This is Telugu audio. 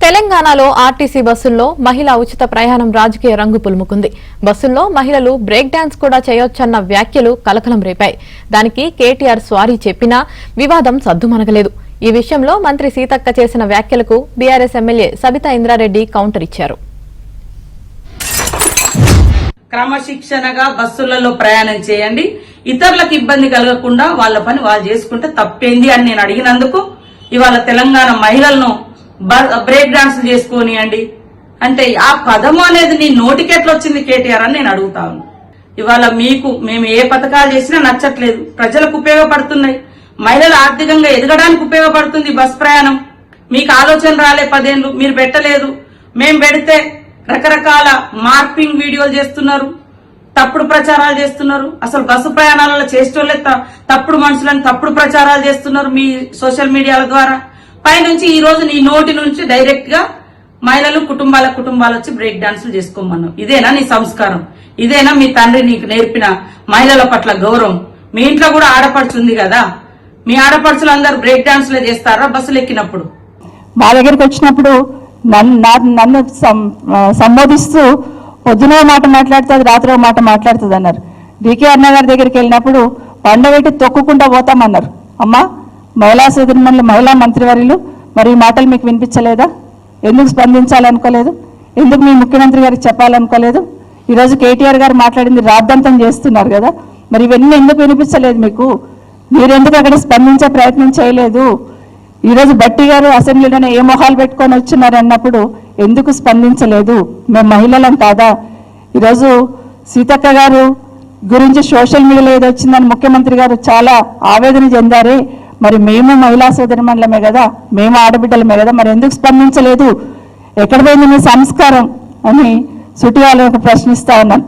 తెలంగాణలో ఆర్టీసీ బస్సుల్లో మహిళా ఉచిత ప్రయాణం రాజకీయ రంగు పులుముకుంది. బస్సుల్లో మహిళలు బ్రేక్ డాన్స్ కూడా చేయొచ్చన్న వ్యాఖ్యలు కలకలం రేపాయి. దానికి కేటీఆర్ స్వారీ చెప్పినా వివాదం సద్దుమణగలేదు. ఈ విషయంలో మంత్రి సీతక్క చేసిన వ్యాఖ్యలకు BRS MLA Sabitha Indra Reddy counter ఇచ్చారు. క్రమశిక్షణగా బస్సులలో ప్రయాణం చేయండి, ఇతరులకు ఇబ్బంది కలగకుండా వాళ్ళ పని వాళ్ళు చేసుకుంటే తప్పేంది అని నేను అడిగినందుకు ఇవాళ తెలంగాణ మహిళలను బ్రేక్ డాన్స్ చేసుకోనియండి అంటే ఆ పదము అనేది నీ నోటికెట్లా వచ్చింది కేటీఆర్ అని నేను అడుగుతాను. ఇవాళ మేము ఏ పథకాలు చేసినా నచ్చట్లేదు, ప్రజలకు ఉపయోగపడుతున్నాయి, మహిళలు ఆర్థికంగా ఎదగడానికి ఉపయోగపడుతుంది బస్ ప్రయాణం. మీకు ఆలోచన రాలే 10 ఏళ్లు, మీరు పెట్టలేదు. మేం పెడితే రకరకాల మార్పింగ్ వీడియోలు చేస్తున్నారు, తప్పుడు ప్రచారాలు చేస్తున్నారు. అసలు బస్సు ప్రయాణాలలో చేసేటోళ్లే తప్పుడు మనుషులను తప్పుడు ప్రచారాలు చేస్తున్నారు మీ సోషల్ మీడియాల ద్వారా. పైనుంచి ఈ రోజు నీ నోటి నుంచి డైరెక్ట్ గా మహిళలు కుటుంబాలు వచ్చి బ్రేక్ డాన్సులు చేసుకోమన్నావు. ఇదేనా నీ సంస్కారం? ఇదేనా మీ తండ్రి నీకు నేర్పిన మహిళల పట్ల గౌరవం? మీ ఇంట్లో కూడా ఆడపడుచుంది కదా, మీ ఆడపడుచులు అందరు బ్రేక్ డాన్సులే చేస్తారా బస్సులు ఎక్కినప్పుడు? మా దగ్గరికి వచ్చినప్పుడు నన్ను సంబోధిస్తూ పొద్దున మాట మాట్లాడుతుంది, రాత్రి మాట మాట్లాడుతుంది అన్నారు. డీకే అన్న గారి దగ్గరికి వెళ్ళినప్పుడు పండబెట్టి తొక్కుకుంటా పోతామన్నారు. అమ్మా, మహిళా సోదరిమణులు, మహిళా మంత్రివర్యులు, మరి ఈ మాటలు మీకు వినిపించలేదా? ఎందుకు స్పందించాలనుకోలేదు? ఎందుకు మీ ముఖ్యమంత్రి గారికి చెప్పాలనుకోలేదు? ఈరోజు కేటీఆర్ గారు మాట్లాడింది రాద్ధాంతం చేస్తున్నారు కదా, మరి ఇవన్నీ ఎందుకు వినిపించలేదు మీకు? మీరెందుకు అక్కడ స్పందించే ప్రయత్నం చేయలేదు? ఈరోజు బట్టి గారు అసెంబ్లీలోనే ఏ మొహాలు పెట్టుకొని వచ్చినారు అన్నప్పుడు ఎందుకు స్పందించలేదు? మేము మహిళలం కాదా? ఈరోజు సీతక్క గారు గురించి సోషల్ మీడియాలో ఏదో వచ్చిందని ముఖ్యమంత్రి గారు చాలా ఆవేదన చెందారే, మరి మేము మహిళా సోదరిమణులమే కదా, మేము ఆడబిడ్డలమే కదా, మరి ఎందుకు స్పందించలేదు? ఎక్కడ పోయింది మీ సంస్కారం అని సుటివాళ్ళకు ప్రశ్నిస్తా ఉన్నాను.